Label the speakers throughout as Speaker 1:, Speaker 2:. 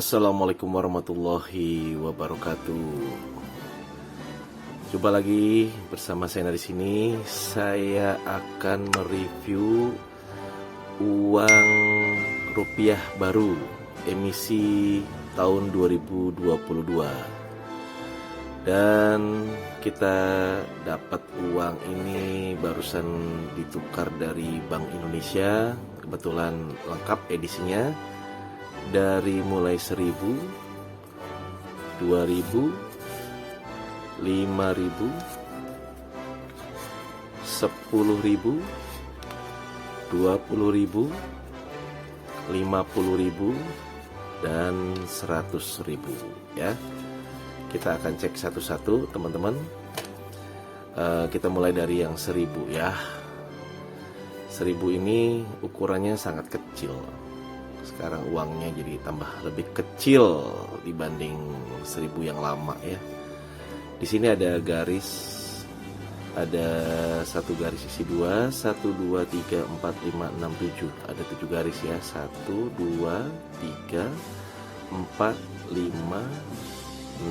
Speaker 1: Assalamualaikum warahmatullahi wabarakatuh. Jumpa lagi bersama saya di sini. Saya akan mereview uang rupiah baru emisi tahun 2022. Dan kita dapat uang ini barusan ditukar dari Bank Indonesia. Kebetulan lengkap edisinya, dari mulai 1.000, 2.000, 5.000, 10.000, 20.000, 50.000, dan 100.000 ya. Kita akan cek satu-satu teman-teman. Kita mulai dari yang 1.000 ya. 1.000 ini ukurannya sangat kecil. Sekarang uangnya jadi tambah lebih kecil dibanding 1.000 yang lama ya. Di sini ada garis, ada satu garis isi 2, 1, 2, 3, 4, 5, 6, 7. Ada 7 garis ya. 1, 2, 3, 4, 5,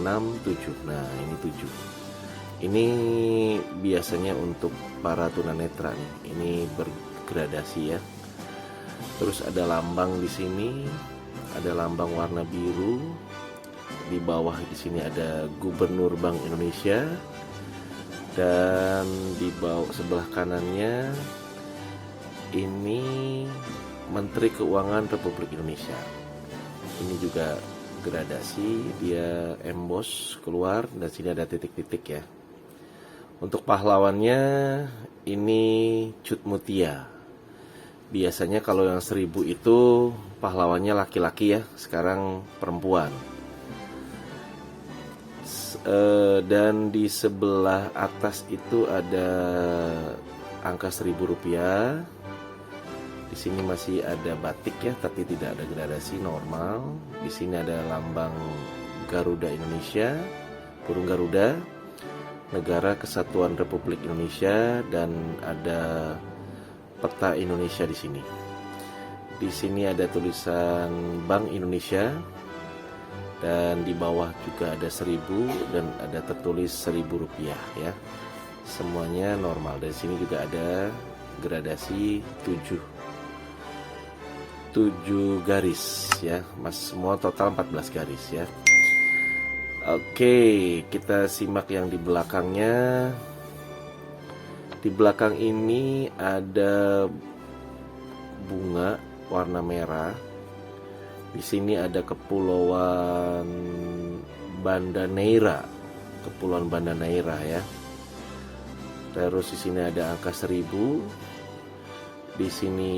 Speaker 1: 6, 7. Nah ini 7. Ini biasanya untuk para tunanetra nih. Ini bergradasi ya. Terus ada lambang di sini, ada lambang warna biru. Di bawah di sini ada Gubernur Bank Indonesia, dan di bawah sebelah kanannya ini Menteri Keuangan Republik Indonesia. Ini juga gradasi, dia emboss keluar, dan sini ada titik-titik ya. Untuk pahlawannya ini Cut Mutia. Biasanya kalau yang 1.000 itu pahlawannya laki-laki ya, sekarang perempuan. Dan di sebelah atas itu ada angka 1.000 rupiah. Di sini masih ada batik ya, tapi tidak ada gradasi, normal. Di sini ada lambang Garuda Indonesia, burung Garuda, Negara Kesatuan Republik Indonesia, dan ada peta Indonesia di sini. Di sini ada tulisan Bank Indonesia, dan di bawah juga ada 1.000 dan ada tertulis 1.000 rupiah ya. Semuanya normal. Dan sini juga ada gradasi 7 garis ya. Mas, semua total 14 garis ya. Oke, kita simak yang di belakangnya. Di belakang ini ada bunga warna merah. Di sini ada kepulauan Banda Neira, kepulauan Banda Neira ya. Terus di sini ada angka 1.000. Di sini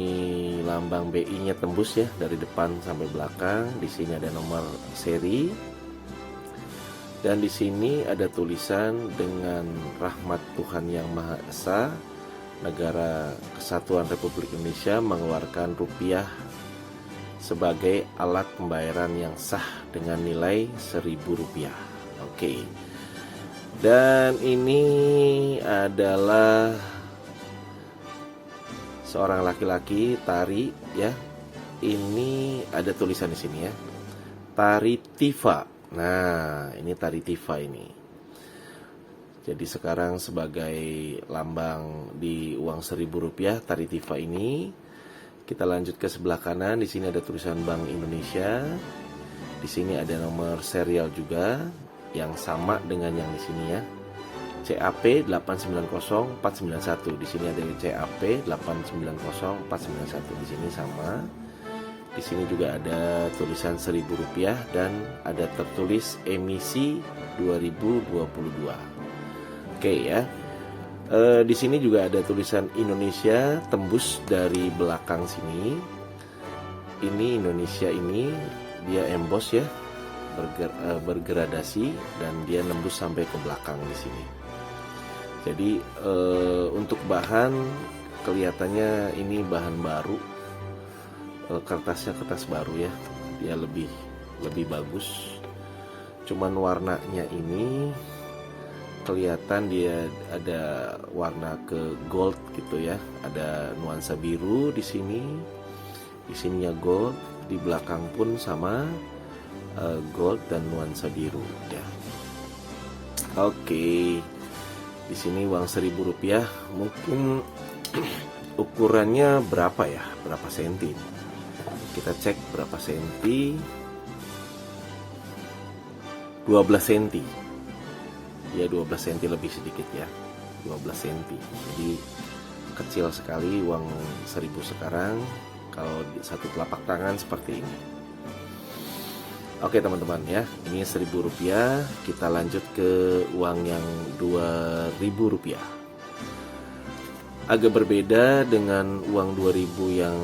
Speaker 1: lambang BI-nya tembus ya, dari depan sampai belakang. Di sini ada nomor seri. Dan di sini ada tulisan dengan rahmat Tuhan Yang Maha Esa, Negara Kesatuan Republik Indonesia mengeluarkan rupiah sebagai alat pembayaran yang sah dengan nilai 1.000 rupiah. Oke. Dan ini adalah seorang laki-laki tari ya. Ini ada tulisan di sini ya. Tari Tifa. Nah, ini tari Tifa ini. Jadi sekarang sebagai lambang di uang 1.000 rupiah tari Tifa ini. Kita lanjut ke sebelah kanan. Di sini ada tulisan Bank Indonesia. Di sini ada nomor serial juga yang sama dengan yang di sini ya. CAP 890491. Di sini ada CAP 890491. Di sini sama. Di sini juga ada tulisan 1.000 rupiah dan ada tertulis emisi 2022. Oke ya. Di sini juga ada tulisan Indonesia tembus dari belakang sini. Ini Indonesia ini dia emboss ya, bergradasi, dan dia nembus sampai ke belakang di sini. Jadi untuk bahan kelihatannya ini bahan baru. Kertasnya kertas baru ya, dia lebih bagus. Cuman warnanya ini kelihatan dia ada warna ke gold gitu ya, ada nuansa biru di sini, di sininya gold, di belakang pun sama gold dan nuansa biru ya. Oke, di sini uang Rp1.000 mungkin ukurannya berapa ya, berapa senti? Kita cek berapa senti. 12 senti ya, 12 senti lebih sedikit ya, 12 senti. Jadi kecil sekali uang 1.000 sekarang kalau di satu telapak tangan seperti ini. Oke teman-teman ya, ini Rp1.000. Kita lanjut ke uang yang Rp2.000. Agak berbeda dengan uang 2.000 yang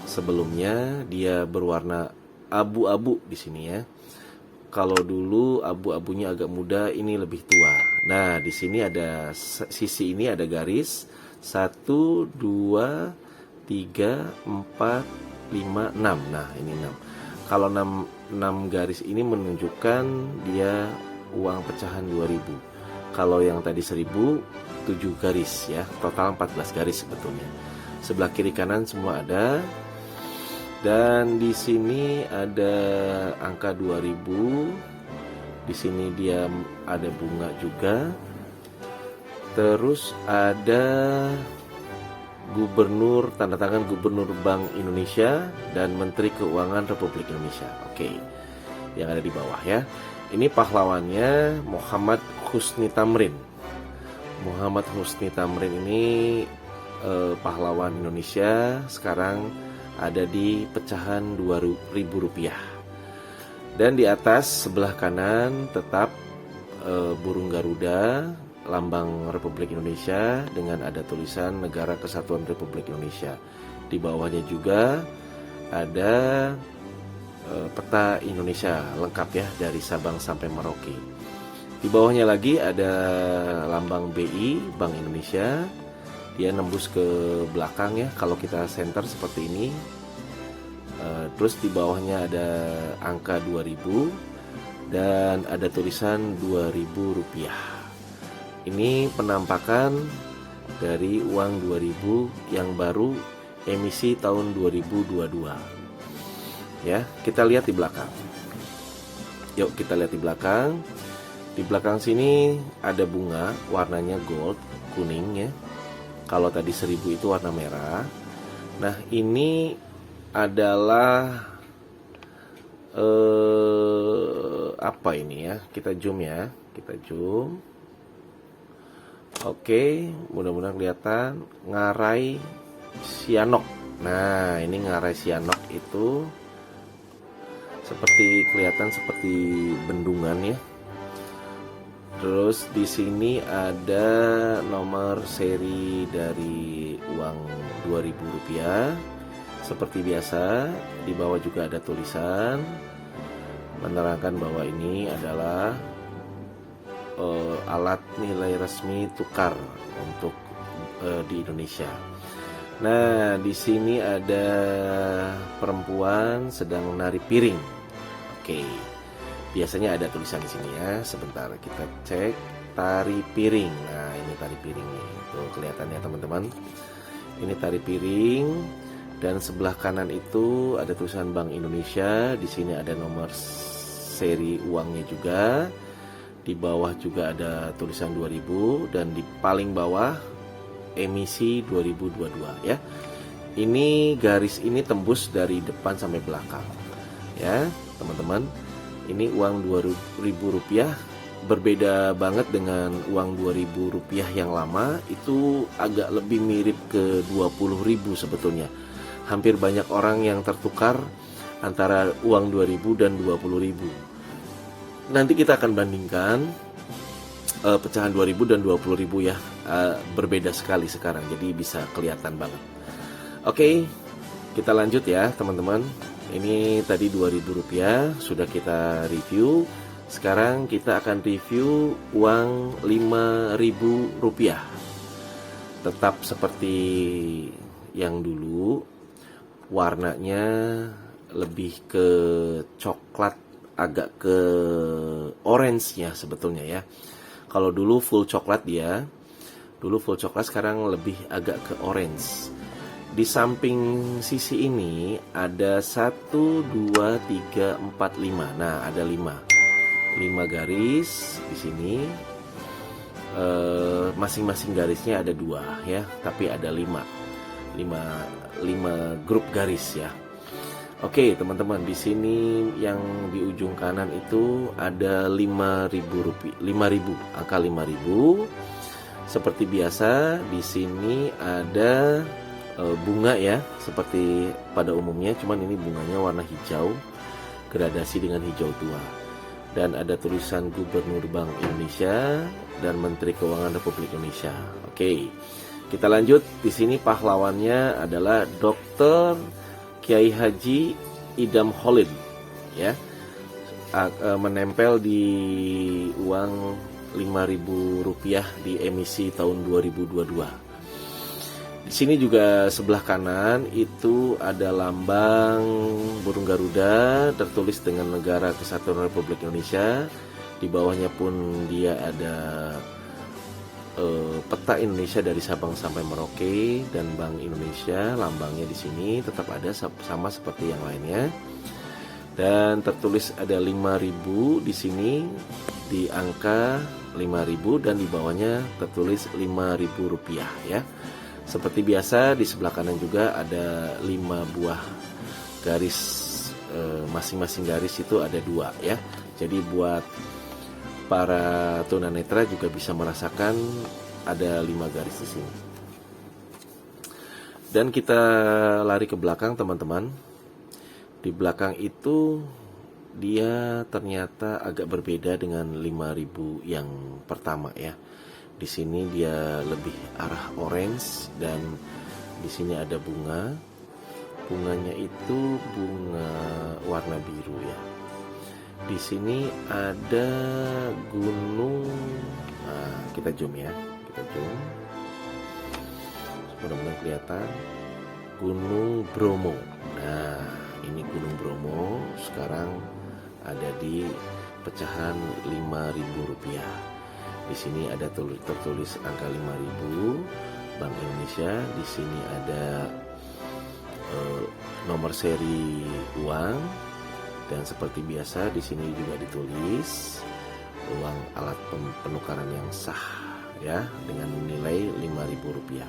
Speaker 1: sebelumnya, dia berwarna abu-abu di sini ya. Kalau dulu abu-abunya agak muda, ini lebih tua. Nah, di sini ada sisi ini ada garis 1, 2, 3, 4, 5, 6. Nah, ini 6. Kalau 6 garis ini menunjukkan dia uang pecahan 2.000. Kalau yang tadi 1.000, 7 garis ya. Total 14 garis sebetulnya. Sebelah kiri kanan semua ada. Dan di sini ada angka 2000. Di sini dia ada bunga juga. Terus ada Gubernur, tanda tangan Gubernur Bank Indonesia dan Menteri Keuangan Republik Indonesia. Oke, yang ada di bawah ya. Ini pahlawannya Muhammad Husni Tamrin. Muhammad Husni Tamrin ini pahlawan Indonesia, sekarang ada di pecahan Rp2.000. Dan di atas sebelah kanan tetap burung Garuda, lambang Republik Indonesia dengan ada tulisan Negara Kesatuan Republik Indonesia. Di bawahnya juga ada peta Indonesia lengkap ya, dari Sabang sampai Merauke. Di bawahnya lagi ada lambang BI, Bank Indonesia. Dia nembus ke belakang ya, kalau kita center seperti ini. Terus di bawahnya ada angka 2000 dan ada tulisan Rp2.000. Ini penampakan dari uang 2000 yang baru emisi tahun 2022. Ya, kita lihat di belakang. Yuk kita lihat di belakang. Di belakang sini ada bunga, warnanya gold, kuning ya. Kalau tadi 1000 itu warna merah. Nah, ini adalah apa ini ya? Kita zoom ya, kita zoom. Oke, mudah-mudahan kelihatan ngarai sianok. Nah, ini ngarai sianok itu seperti kelihatan seperti bendungan ya. Terus di sini ada nomor seri dari uang Rp2.000. Seperti biasa, di bawah juga ada tulisan menerangkan bahwa ini adalah alat nilai resmi tukar untuk di Indonesia. Nah, di sini ada perempuan sedang menari piring. Oke. Biasanya ada tulisan di sini ya. Sebentar kita cek tari piring. Nah, ini tari piring nih. Tuh kelihatannya teman-teman. Ini tari piring dan sebelah kanan itu ada tulisan Bank Indonesia. Di sini ada nomor seri uangnya juga. Di bawah juga ada tulisan 2000 dan di paling bawah emisi 2022 ya. Ini garis ini tembus dari depan sampai belakang. Ya, teman-teman. Ini uang Rp2.000 berbeda banget dengan uang Rp2.000 yang lama. Itu agak lebih mirip ke 20.000 sebetulnya. Hampir banyak orang yang tertukar antara uang 2.000 dan 20.000. Nanti kita akan bandingkan pecahan 2.000 dan 20.000 ya, berbeda sekali sekarang, jadi bisa kelihatan banget. Oke, kita lanjut ya teman-teman. Ini tadi Rp2.000 sudah kita review. Sekarang kita akan review uang Rp5.000. Tetap seperti yang dulu, warnanya lebih ke coklat, agak ke orange-nya sebetulnya ya. Kalau dulu full coklat dia, dulu full coklat, sekarang lebih agak ke orange. Di samping sisi ini ada 1, 2, 3, 4, 5. Nah, ada 5 garis di sini. Masing-masing garisnya ada 2 ya, tapi ada 5 grup garis ya. Oke teman-teman, di sini yang di ujung kanan itu ada 5.000 rupiah, 5.000, angka 5.000. Seperti biasa di sini ada bunga ya, seperti pada umumnya, cuman ini bunganya warna hijau, gradasi dengan hijau tua. Dan ada tulisan Gubernur Bank Indonesia dan Menteri Keuangan Republik Indonesia. Oke, kita lanjut. Di sini pahlawannya adalah Dr. Kiai Haji Idam Holid ya, menempel di uang 5.000 rupiah di emisi tahun 2022. Di sini juga sebelah kanan itu ada lambang burung Garuda tertulis dengan Negara Kesatuan Republik Indonesia. Di bawahnya pun dia ada peta Indonesia dari Sabang sampai Merauke, dan Bank Indonesia lambangnya di sini tetap ada sama seperti yang lainnya. Dan tertulis ada 5.000 di sini di angka 5.000, dan di bawahnya tertulis 5.000 rupiah ya. Seperti biasa di sebelah kanan juga ada 5 buah garis, masing-masing garis itu ada 2 ya. Jadi buat para tunanetra juga bisa merasakan ada 5 garis di sini. Dan kita lari ke belakang teman-teman. Di belakang itu dia ternyata agak berbeda dengan 5.000 yang pertama ya. Di sini dia lebih arah orange, dan di sini ada bunga. Bunganya itu bunga warna biru ya. Di sini ada gunung. Nah, kita zoom ya, kita zoom. Mudah-mudahan kelihatan. Gunung Bromo. Nah, ini Gunung Bromo sekarang ada di pecahan 5.000 rupiah. Di sini ada tertulis angka 5.000 Bank Indonesia. Di sini ada nomor seri uang. Dan seperti biasa di sini juga ditulis uang alat penukaran yang sah ya, dengan nilai 5.000 rupiah.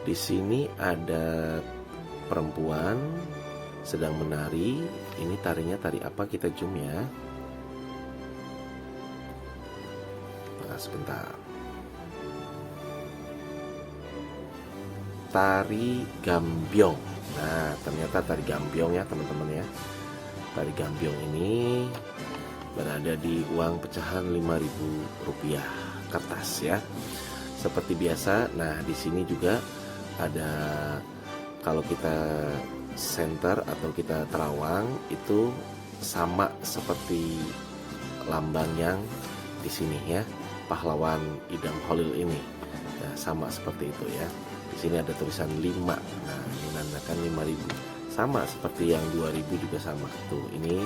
Speaker 1: Di sini ada perempuan sedang menari. Ini tarinya tari apa? Kita zoom ya. Nah, sebentar. Tari Gambyong. Nah, ternyata tari Gambyong ya teman-teman ya. Tari Gambyong ini berada di uang pecahan 5.000 rupiah kertas ya. Seperti biasa. Nah, di sini juga ada, kalau kita center atau kita terawang itu sama seperti lambang yang di sini ya, pahlawan Idam Holil ini. Nah, sama seperti itu ya. Di sini ada tulisan 5. Nah, ini menandakan 5.000. Sama seperti yang 2.000 juga sama. Tuh, ini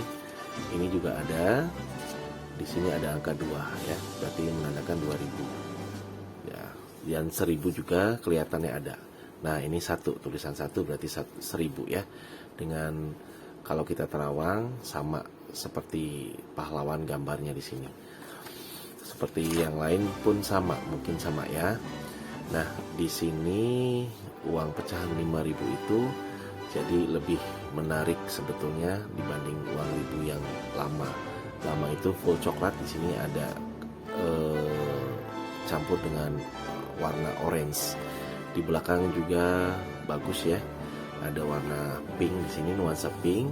Speaker 1: juga ada. Di sini ada angka 2 ya. Berarti menandakan 2.000. Ya, dan 1.000 juga kelihatannya ada. Nah, ini 1, tulisan 1 berarti 1.000 ya. Dengan kalau kita terawang sama seperti pahlawan gambarnya di sini. Seperti yang lain pun sama, mungkin sama ya. Nah, di sini uang pecahan 5.000 itu jadi lebih menarik sebetulnya dibanding uang 1.000 yang lama. Lama itu full coklat, di sini ada campur dengan warna orange. Di belakang juga bagus ya. Ada warna pink di sini, nuansa pink.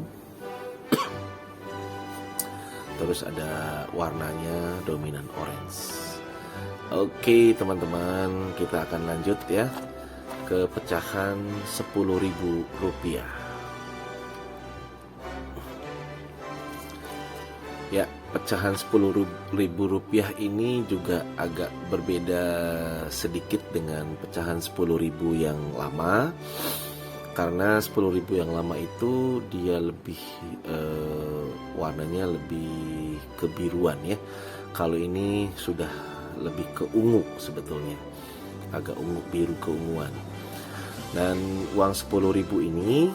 Speaker 1: Terus ada warnanya dominan orange. Oke teman-teman, kita akan lanjut ya ke pecahan 10.000 rupiah. Ya, pecahan 10.000 rupiah ini juga agak berbeda sedikit dengan pecahan 10.000 yang lama. Karena 10.000 yang lama itu dia lebih warnanya lebih kebiruan ya. Kalau ini sudah lebih ke ungu sebetulnya, agak ungu, biru keunguan. Dan uang 10.000 ini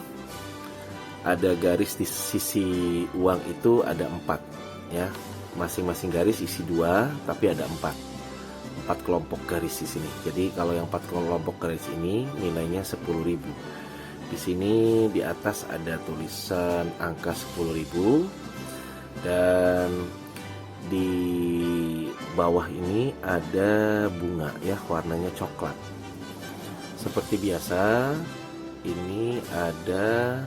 Speaker 1: ada garis di sisi uang itu ada 4 ya. Masing-masing garis isi 2, tapi ada 4 kelompok garis di sini. Jadi kalau yang 4 kelompok garis ini nilainya 10.000. Di sini di atas ada tulisan angka 10.000 dan di bawah ini ada bunga ya, warnanya coklat. Seperti biasa, ini ada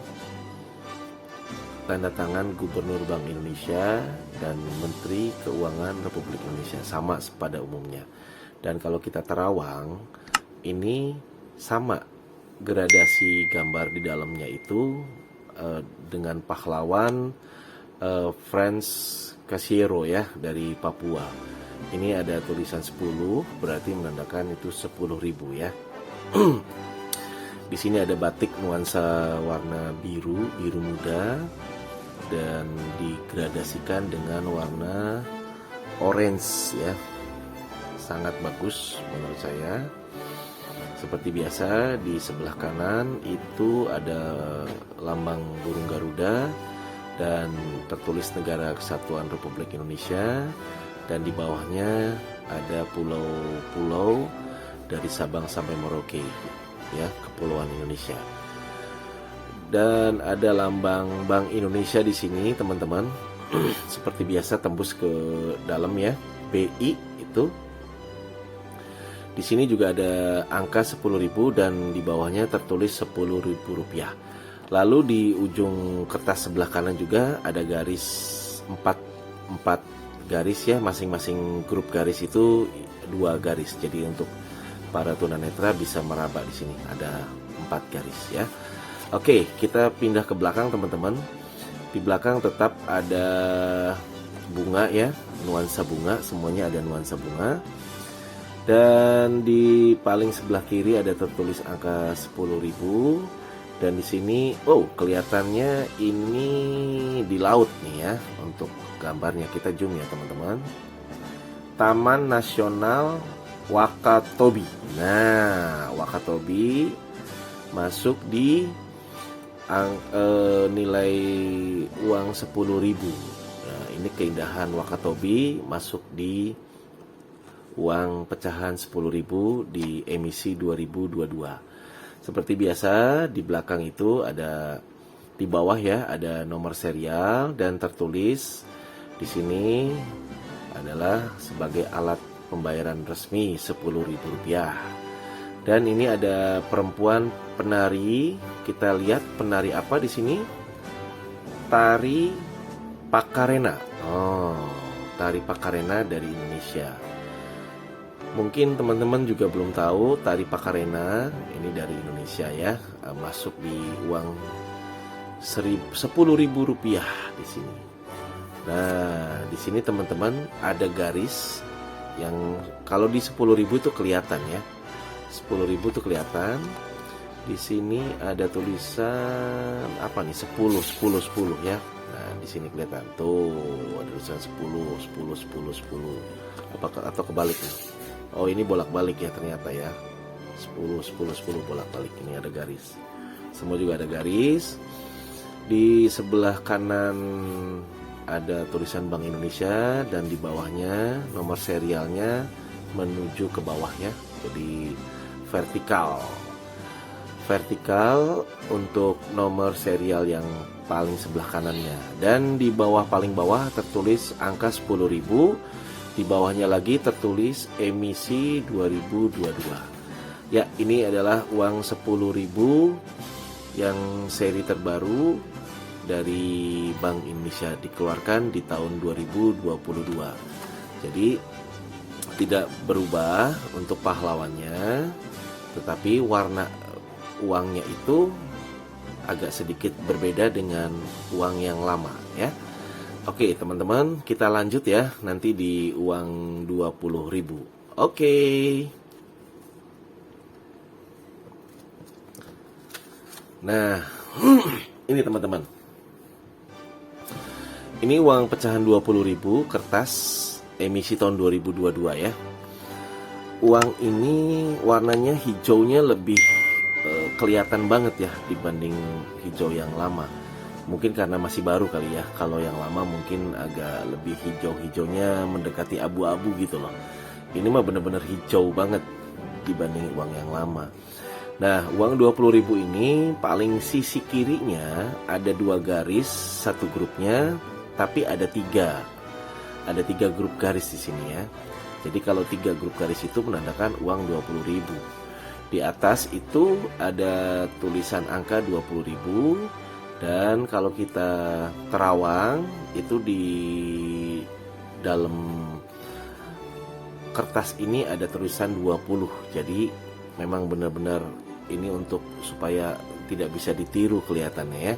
Speaker 1: tanda tangan Gubernur Bank Indonesia dan Menteri Keuangan Republik Indonesia, sama pada umumnya. Dan kalau kita terawang, ini sama gradasi gambar di dalamnya itu dengan pahlawan Franz Casiero ya, dari Papua. Ini ada tulisan 10, berarti menandakan itu 10.000 ya. Di sini ada batik nuansa warna biru muda dan digradasikan dengan warna orange ya. Sangat bagus menurut saya. Seperti biasa, di sebelah kanan itu ada lambang burung Garuda dan tertulis Negara Kesatuan Republik Indonesia, dan di bawahnya ada pulau-pulau dari Sabang sampai Merauke ya, Kepulauan Indonesia. Dan ada lambang Bank Indonesia di sini teman-teman. Seperti biasa tembus ke dalam ya, BI itu. Di sini juga ada angka 10.000 dan di bawahnya tertulis Rp10.000. Lalu di ujung kertas sebelah kanan juga ada garis 4 garis ya, masing-masing grup garis itu 2 garis. Jadi untuk para tunanetra bisa meraba di sini ada 4 garis ya. Oke, kita pindah ke belakang teman-teman. Di belakang tetap ada bunga ya, nuansa bunga, semuanya ada nuansa bunga. Dan di paling sebelah kiri ada tertulis angka 10.000. Dan di sini, kelihatannya ini di laut nih ya. Untuk gambarnya kita zoom ya teman-teman. Taman Nasional Wakatobi. Nah, Wakatobi masuk di nilai uang 10.000. Nah, ini keindahan Wakatobi masuk di uang pecahan 10.000 di emisi 2022. Seperti biasa, di belakang itu ada, di bawah ya, ada nomor serial dan tertulis di sini adalah sebagai alat pembayaran resmi Rp10.000. Dan ini ada perempuan penari. Kita lihat penari apa di sini? Tari Pakarena. Tari Pakarena dari Indonesia. Mungkin teman-teman juga belum tahu tari Pakarena ini dari Indonesia ya. Masuk di uang Rp10.000 di sini. Nah, di sini teman-teman ada garis yang kalau di 10.000 itu kelihatan ya. 10.000 itu kelihatan. Di sini ada tulisan apa nih? 10 ya. Nah, di sini kelihatan tuh ada tulisan 10. Atau kebalik nih? Oh, ini bolak-balik ya ternyata ya. 10 bolak-balik. Ini ada garis. Semua juga ada garis. Di sebelah kanan ada tulisan Bank Indonesia dan di bawahnya nomor serialnya menuju ke bawah ya. Jadi vertikal untuk nomor serial yang paling sebelah kanannya. Dan di bawah, paling bawah tertulis angka 10.000. Di bawahnya lagi tertulis emisi 2022. Ya, ini adalah uang 10.000 yang seri terbaru dari Bank Indonesia, dikeluarkan di tahun 2022. Jadi tidak berubah untuk pahlawannya, tetapi warna uangnya itu agak sedikit berbeda dengan uang yang lama ya. Oke teman-teman, kita lanjut ya nanti di uang 20.000. Oke. Nah, ini teman-teman. Ini uang pecahan 20.000 kertas emisi tahun 2022 ya. Uang ini warnanya hijaunya lebih kelihatan banget ya dibanding hijau yang lama. Mungkin karena masih baru kali ya. Kalau yang lama mungkin agak lebih hijau-hijaunya mendekati abu-abu gitu loh. Ini mah bener-bener hijau banget dibanding uang yang lama. Nah, uang 20.000 ini paling sisi kirinya ada 2 garis, satu grupnya, tapi ada 3. Ada 3 grup garis di sini ya. Jadi kalau 3 grup garis itu menandakan uang 20.000. Di atas itu ada tulisan angka 20.000, dan kalau kita terawang itu di dalam kertas ini ada tulisan 20. Jadi memang benar-benar ini untuk supaya tidak bisa ditiru kelihatannya ya.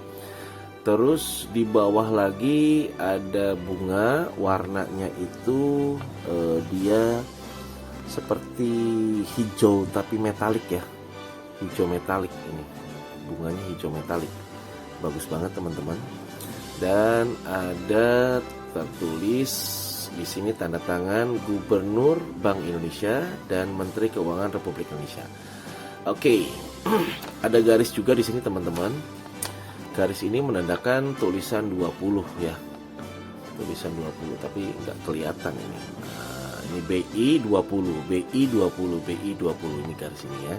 Speaker 1: Terus di bawah lagi ada bunga, warnanya itu dia seperti hijau tapi metalik ya. Hijau metalik ini. Bunganya hijau metalik. Bagus banget teman-teman. Dan ada tertulis di sini tanda tangan Gubernur Bank Indonesia dan Menteri Keuangan Republik Indonesia. Oke, ada garis juga di sini teman-teman. Garis ini menandakan tulisan 20 ya. Tulisan 20 tapi nggak kelihatan ini. Nah, ini BI 20, BI 20, BI 20 ini garis ini ya.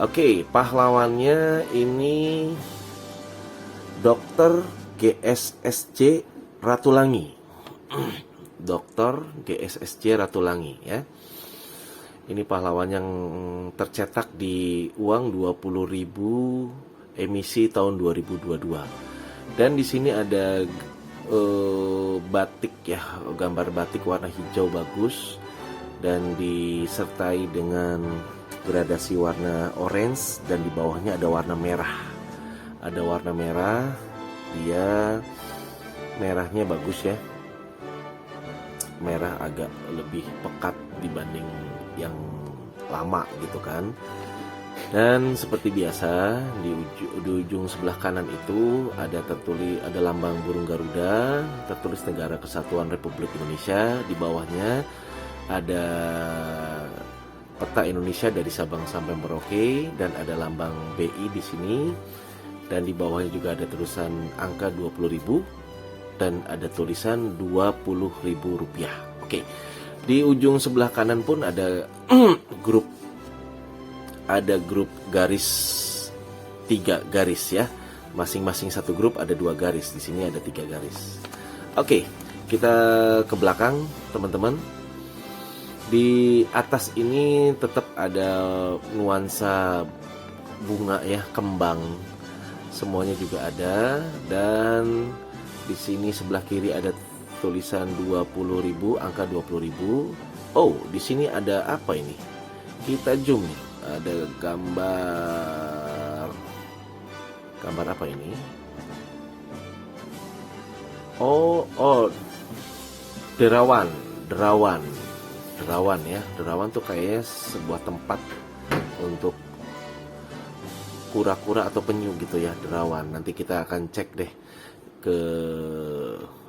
Speaker 1: Oke, pahlawannya ini Dr. GSSC Ratulangi. Dr. GSSC Ratulangi ya. Ini pahlawan yang tercetak di uang 20.000 emisi tahun 2022. Dan di sini ada batik ya, gambar batik warna hijau bagus dan disertai dengan gradasi warna orange, dan di bawahnya ada warna merah. Ada warna merah, dia merahnya bagus ya. Merah agak lebih pekat dibanding yang lama gitu kan. Dan seperti biasa di ujung sebelah kanan itu ada lambang burung Garuda, tertulis Negara Kesatuan Republik Indonesia. Di bawahnya ada peta Indonesia dari Sabang sampai Merauke, dan ada lambang BI di sini. Dan di bawahnya juga ada tulisan angka 20.000 dan ada tulisan Rp20.000. Oke. Di ujung sebelah kanan pun ada grup garis, 3 garis ya. Masing-masing satu grup ada 2 garis. Di sini ada 3 garis. Oke, kita ke belakang teman-teman. Di atas ini tetap ada nuansa bunga ya, kembang. Semuanya juga ada, dan di sini sebelah kiri ada tulisan 20.000, angka 20.000. Oh, di sini ada apa ini? Kita zoom nih. Ada gambar apa ini? Oh, derawan ya. Derawan tuh kayaknya sebuah tempat untuk kura-kura atau penyu gitu ya, derawan. Nanti kita akan cek deh ke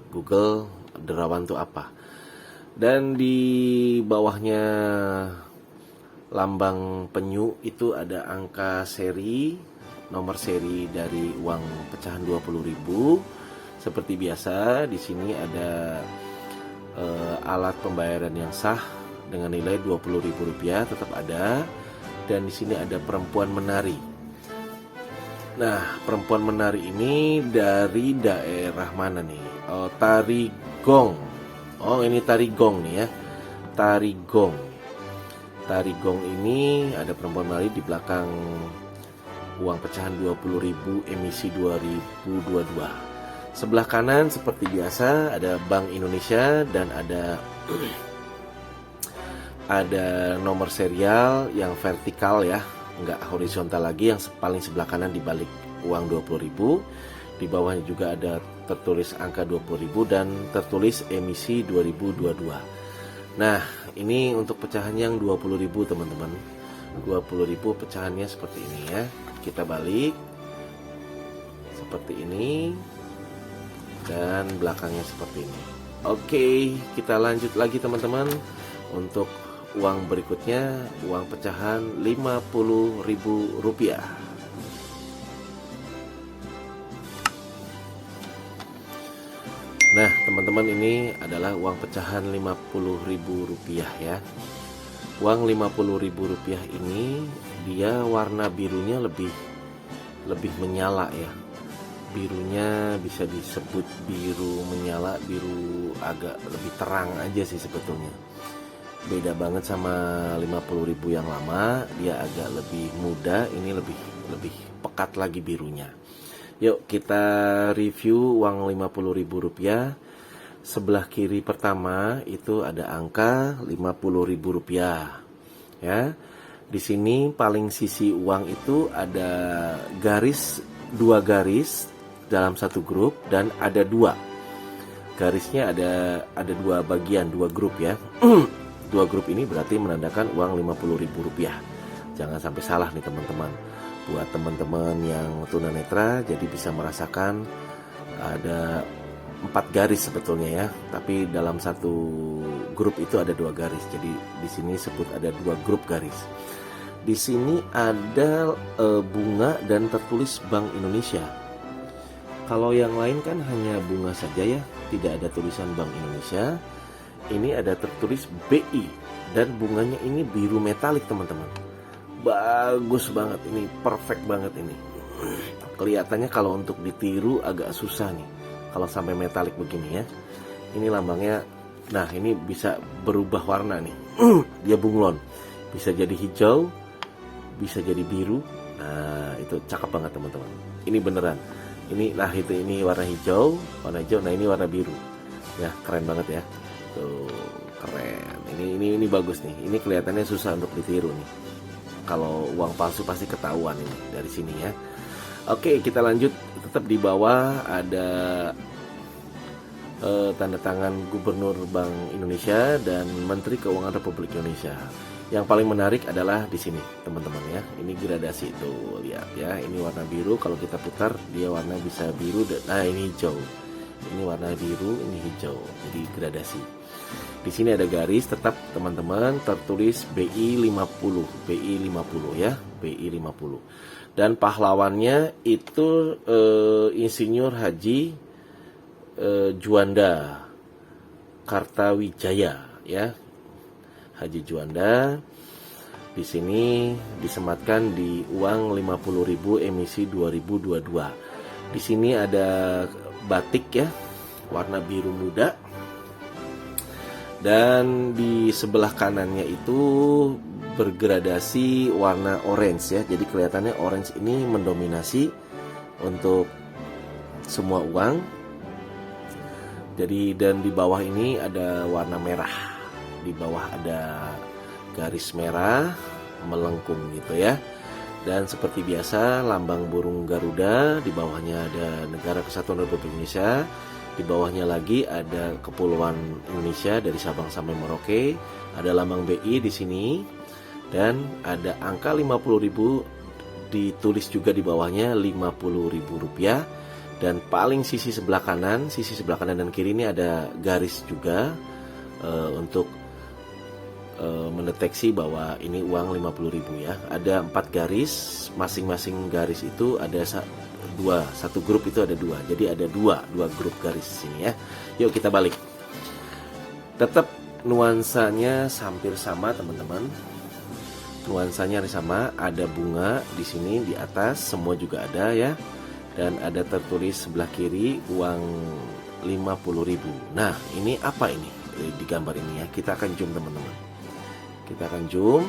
Speaker 1: Google derawan itu apa. Dan di bawahnya lambang penyu itu ada angka seri, nomor seri dari uang pecahan 20.000. Seperti biasa di sini ada alat pembayaran yang sah dengan nilai Rp20.000 tetap ada. Dan di sini ada perempuan menari. Nah, perempuan menari ini dari daerah mana nih? Oh, Tari Gong. Oh, ini Tari Gong nih ya. Tari Gong. Tari Gong ini ada perempuan menari di belakang uang pecahan 20.000 emisi 2022. Sebelah kanan seperti biasa ada Bank Indonesia dan ada nomor serial yang vertikal ya, nggak horizontal lagi, yang paling sebelah kanan di balik uang 20.000. Di bawahnya juga ada tertulis angka 20.000 dan tertulis emisi 2022. Nah, ini untuk pecahan yang 20.000 teman-teman. 20.000 pecahannya seperti ini ya. Kita balik seperti ini dan belakangnya seperti ini. Oke, kita lanjut lagi teman-teman. Untuk uang berikutnya, uang pecahan Rp50.000. Nah, teman-teman, ini adalah uang pecahan Rp50.000 ya. Uang Rp50.000 ini dia warna birunya lebih menyala ya. Birunya bisa disebut biru menyala, biru agak lebih terang aja sih sebetulnya. Beda banget sama 50.000 yang lama, dia agak lebih muda, ini lebih pekat lagi birunya. Yuk kita review uang Rp50.000. Sebelah kiri pertama itu ada angka Rp50.000 ya. Di sini paling sisi uang itu ada dua garis dalam satu grup, dan ada dua garisnya, ada dua bagian, dua grup ya. Dua grup ini berarti menandakan uang Rp50.000. Jangan sampai salah nih teman-teman. Buat teman-teman yang tunanetra jadi bisa merasakan ada 4 garis sebetulnya ya, tapi dalam satu grup itu ada 2 garis. Jadi di sini sebut ada 2 grup garis. Di sini ada bunga dan tertulis Bank Indonesia. Kalau yang lain kan hanya bunga saja ya, tidak ada tulisan Bank Indonesia. Ini ada tertulis BI dan bunganya ini biru metalik teman-teman. Bagus banget ini, perfect banget ini. Kelihatannya kalau untuk ditiru agak susah nih kalau sampai metalik begini ya. Ini lambangnya, nah ini bisa berubah warna nih. Dia bunglon, bisa jadi hijau, bisa jadi biru. Nah itu cakep banget teman-teman. Ini beneran. Ini nah itu, ini warna hijau, nah ini warna biru. Ya keren banget ya. Tuh keren. Ini bagus nih. Ini kelihatannya susah untuk ditiru nih. Kalau uang palsu pasti ketahuan ini dari sini ya. Oke, kita lanjut. Tetap di bawah ada tanda tangan Gubernur Bank Indonesia dan Menteri Keuangan Republik Indonesia. Yang paling menarik adalah di sini, teman-teman ya. Ini gradasi tuh, lihat ya. Ini warna biru, kalau kita putar dia warna bisa biru. Nah, ini hijau. Ini warna biru, ini hijau. Jadi gradasi. Di sini ada garis tetap teman-teman, tertulis BI 50, BI 50 ya, BI 50. Dan pahlawannya itu Insinyur Haji Juanda Kartawijaya ya. Haji Juanda di sini disematkan di uang 50.000 emisi 2022. Di sini ada batik ya, warna biru muda. Dan di sebelah kanannya itu bergradasi warna orange ya. Jadi kelihatannya orange ini mendominasi untuk semua uang. Jadi dan di bawah ini ada warna merah. Di bawah ada garis merah melengkung gitu ya. Dan seperti biasa lambang burung Garuda, di bawahnya ada Negara Kesatuan Republik Indonesia. Di bawahnya lagi ada Kepulauan Indonesia dari Sabang sampai Merauke. Ada lambang BI di sini dan ada angka 50.000 ditulis juga di bawahnya Rp50.000. Dan paling sisi sebelah kanan dan kiri ini ada garis juga untuk mendeteksi bahwa ini uang 50.000 ya. Ada 4 garis, masing-masing garis itu ada satu grup itu ada 2. Jadi ada dua grup garis di sini ya. Yuk kita balik. Tetap nuansanya hampir sama teman-teman. Nuansanya sama, ada bunga di sini di atas, semua juga ada ya. Dan ada tertulis sebelah kiri uang 50.000. Nah, ini apa ini di gambar ini ya? Kita akan zoom teman-teman. Kita akan zoom.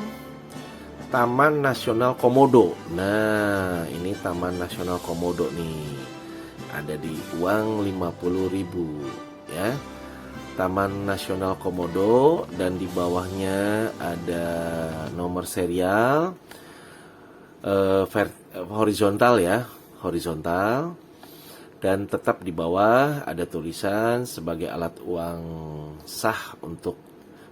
Speaker 1: Taman Nasional Komodo. Nah, ini Taman Nasional Komodo nih. Ada di uang 50.000 ya. Taman Nasional Komodo dan di bawahnya ada nomor serial horizontal ya, horizontal. Dan tetap di bawah ada tulisan sebagai alat uang sah untuk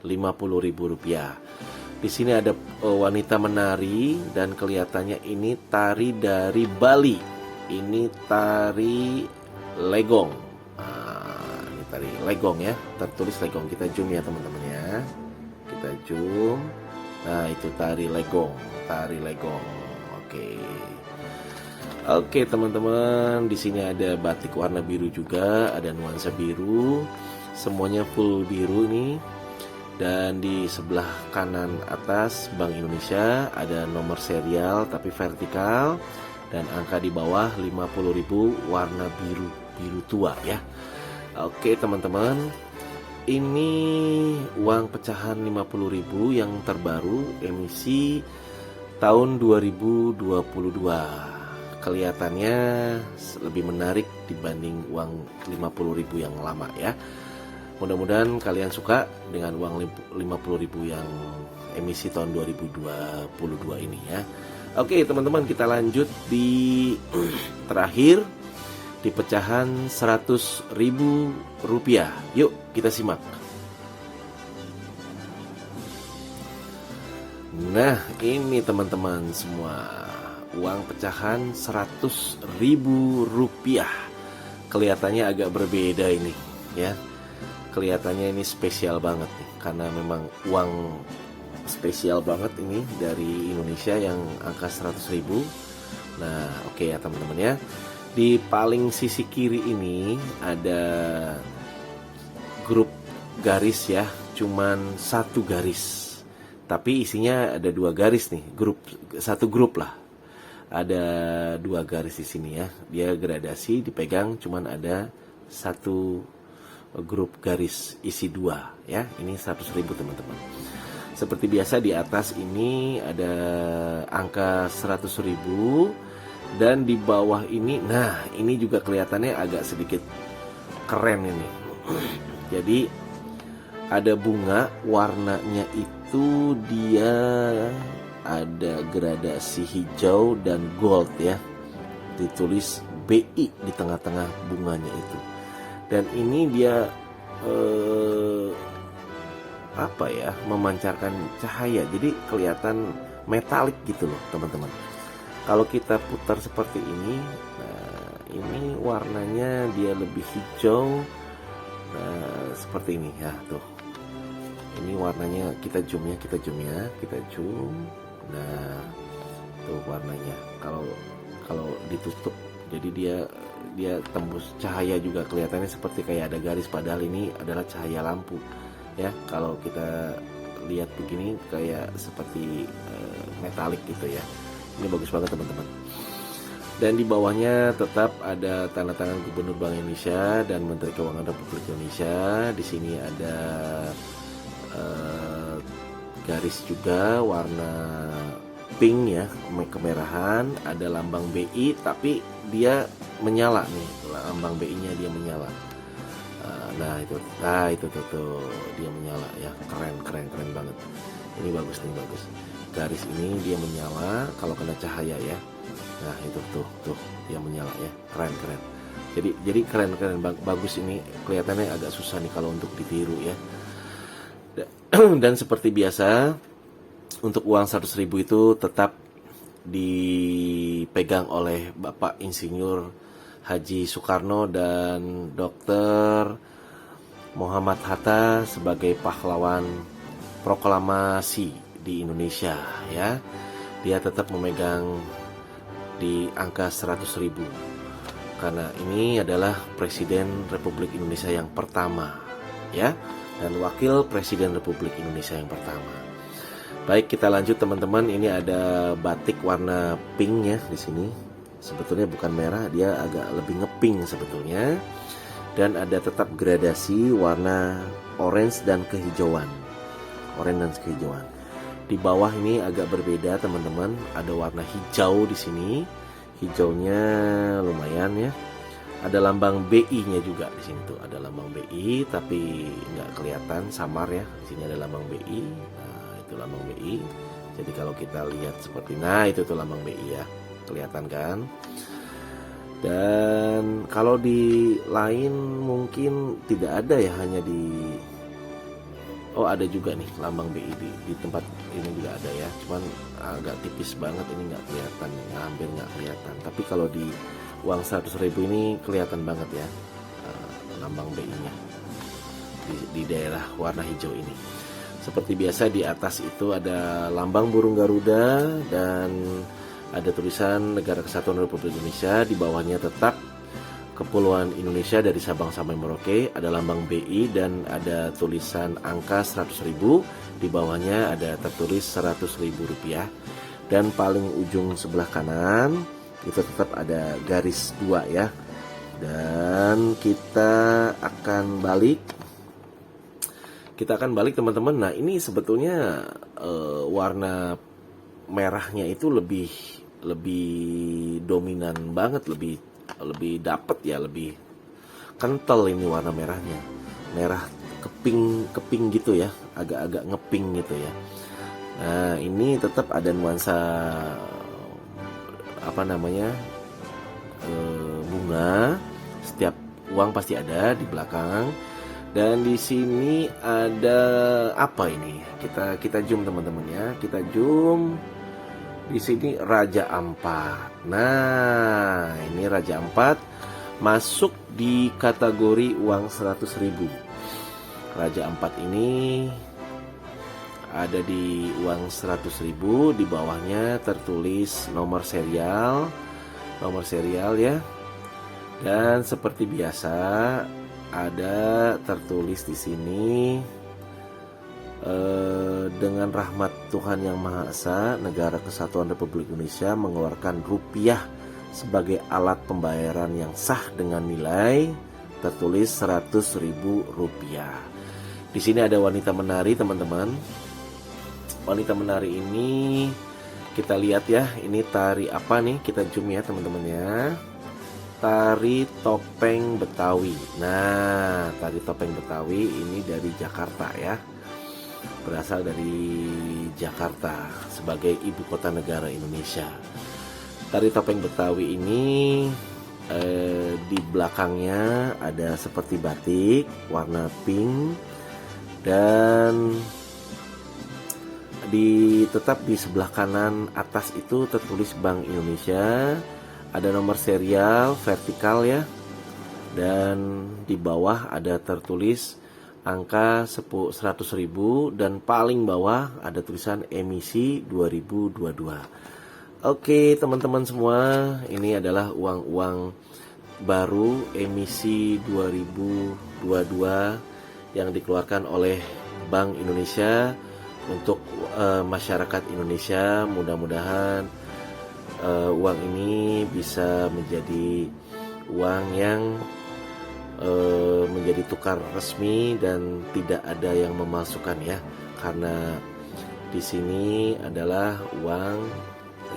Speaker 1: Rp50.000. Di sini ada wanita menari dan kelihatannya ini tari dari Bali. Ini tari legong. Nah, ini tari legong ya, tertulis legong. Kita zoom ya teman-teman ya. Kita zoom. Nah, itu tari legong, tari legong. Oke. Oke teman-teman, di sini ada batik warna biru juga, ada nuansa biru, semuanya full biru nih. Dan di sebelah kanan atas Bank Indonesia ada nomor serial tapi vertikal, dan angka di bawah 50.000 warna biru, biru tua ya. Oke teman-teman, ini uang pecahan 50.000 yang terbaru emisi tahun 2022. Kelihatannya lebih menarik dibanding uang 50.000 yang lama ya. Mudah-mudahan kalian suka dengan uang 50.000 yang emisi tahun 2022 ini ya. Oke teman-teman, kita lanjut di terakhir di pecahan 100.000 rupiah. Yuk kita simak. Nah ini teman-teman semua, uang pecahan 100.000 rupiah. Kelihatannya agak berbeda ini ya. Kelihatannya ini spesial banget nih, karena memang uang spesial banget ini dari Indonesia yang angka 100.000. Nah oke ya teman-teman ya. Di paling sisi kiri ini ada grup garis ya, cuman satu garis. Tapi isinya ada dua garis nih, satu grup lah. Ada dua garis di sini ya. Dia gradasi dipegang, cuman ada satu grup garis isi dua ya. Ini 100.000 teman-teman. Seperti biasa di atas ini ada angka 100.000, dan di bawah ini, nah ini juga kelihatannya agak sedikit keren ini. Jadi ada bunga, warnanya itu dia ada gradasi hijau dan gold ya. Ditulis BI di tengah-tengah bunganya itu. Dan ini dia apa ya, memancarkan cahaya, jadi kelihatan metalik gitu loh teman-teman. Kalau kita putar seperti ini, nah ini warnanya dia lebih hijau, nah seperti ini ya tuh. Ini warnanya, kita zoom ya, kita zoom. Nah tuh warnanya. Kalau ditutup, jadi dia tembus cahaya juga, kelihatannya seperti kayak ada garis, padahal ini adalah cahaya lampu ya. Kalau kita lihat begini kayak seperti metalik gitu ya. Ini bagus banget teman-teman. Dan di bawahnya tetap ada tanda tangan Gubernur Bank Indonesia dan Menteri Keuangan Republik Indonesia. Di sini ada garis juga warna pink ya, kemerahan. Ada lambang BI, tapi dia menyala nih, lambang BI-nya dia menyala. Nah itu tuh dia menyala ya, keren banget. Ini bagus nih, bagus. Garis ini dia menyala kalau kena cahaya ya. Nah itu tuh dia menyala ya, keren. Jadi keren bagus. Ini kelihatannya agak susah nih kalau untuk ditiru ya. Dan seperti biasa, untuk uang 100.000 itu tetap dipegang oleh Bapak Insinyur Haji Soekarno dan Dr. Muhammad Hatta sebagai pahlawan proklamasi di Indonesia ya. Dia tetap memegang di angka 100.000 karena ini adalah Presiden Republik Indonesia yang pertama ya, dan Wakil Presiden Republik Indonesia yang pertama. Baik, kita lanjut teman-teman. Ini ada batik warna pink ya di sini. Sebetulnya bukan merah, dia agak lebih ngepink sebetulnya. Dan ada tetap gradasi warna orange dan kehijauan. Di bawah ini agak berbeda teman-teman. Ada warna hijau di sini. Hijaunya lumayan ya. Ada lambang BI-nya juga di sini tuh. Ada lambang BI tapi nggak kelihatan, samar ya. Di sini ada lambang BI. Nah, itu lambang BI. Jadi kalau kita lihat seperti, nah itu tuh lambang BI ya. Kelihatan kan? Dan kalau di lain mungkin tidak ada ya, hanya di ada juga nih lambang BI di tempat ini juga ada ya, cuman agak tipis banget, ini nggak kelihatan, hampir nggak kelihatan. Tapi kalau di uang 100.000 ini kelihatan banget ya lambang BI-nya di daerah warna hijau ini. Seperti biasa di atas itu ada lambang burung Garuda dan ada tulisan Negara Kesatuan Republik Indonesia, di bawahnya tetap Kepulauan Indonesia dari Sabang sampai Merauke, ada lambang BI dan ada tulisan angka 100.000, di bawahnya ada tertulis Rp100.000. Dan paling ujung sebelah kanan itu tetap ada garis 2 ya. Dan kita akan balik teman-teman. Nah, ini sebetulnya warna merahnya itu lebih dominan banget, lebih dapet ya, lebih kental ini warna merahnya, merah keping gitu ya, agak-agak ngeping gitu ya. Nah, ini tetap ada nuansa bunga. Setiap uang pasti ada di belakang. Dan di sini ada apa ini? Kita zoom teman-teman ya. Kita zoom. Di sini Raja Ampat. Nah, ini Raja Ampat masuk di kategori uang 100.000. Raja Ampat ini ada di uang 100.000, di bawahnya tertulis nomor serial ya. Dan seperti biasa ada tertulis di sini dengan rahmat Tuhan Yang Maha Esa, Negara Kesatuan Republik Indonesia mengeluarkan rupiah sebagai alat pembayaran yang sah dengan nilai tertulis Rp100.000. Di sini ada wanita menari teman-teman. Wanita menari ini kita lihat ya, ini tari apa nih? Kita zoom ya teman-teman ya. Tari topeng Betawi. Nah, tari topeng Betawi ini dari Jakarta ya. Berasal dari Jakarta sebagai ibu kota negara Indonesia. Tari topeng Betawi ini di belakangnya ada seperti batik warna pink, dan tetap di sebelah kanan atas itu tertulis Bank Indonesia. Ada nomor serial vertikal ya, dan di bawah ada tertulis angka 100.000, dan paling bawah ada tulisan emisi 2022. Oke teman-teman semua, ini adalah uang-uang baru emisi 2022 yang dikeluarkan oleh Bank Indonesia untuk masyarakat Indonesia. Mudah-mudahan uang ini bisa menjadi uang yang menjadi tukar resmi dan tidak ada yang memalsukan ya, karena di sini adalah uang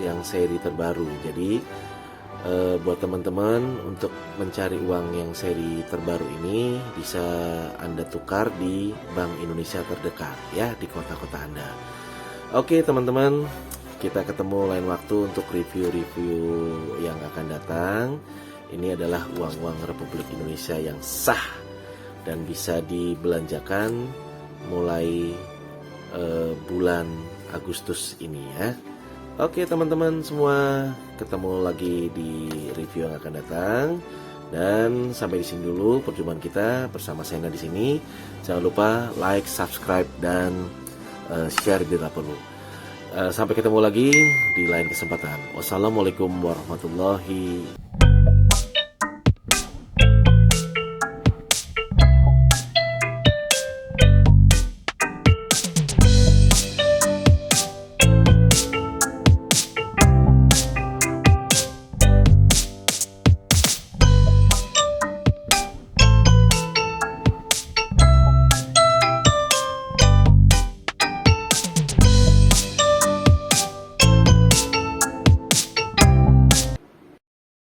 Speaker 1: yang seri terbaru. Jadi buat teman-teman untuk mencari uang yang seri terbaru ini bisa Anda tukar di Bank Indonesia terdekat ya, di kota-kota Anda. Oke teman-teman, kita ketemu lain waktu untuk review-review yang akan datang. Ini adalah uang-uang Republik Indonesia yang sah dan bisa dibelanjakan mulai bulan Agustus ini ya. Oke teman-teman semua, ketemu lagi di review yang akan datang. Dan sampai di sini dulu perjumpaan kita bersama Sena di sini. Jangan lupa like, subscribe, dan share bila perlu. Sampai ketemu lagi di lain kesempatan. Wassalamualaikum warahmatullahi wabarakatuh.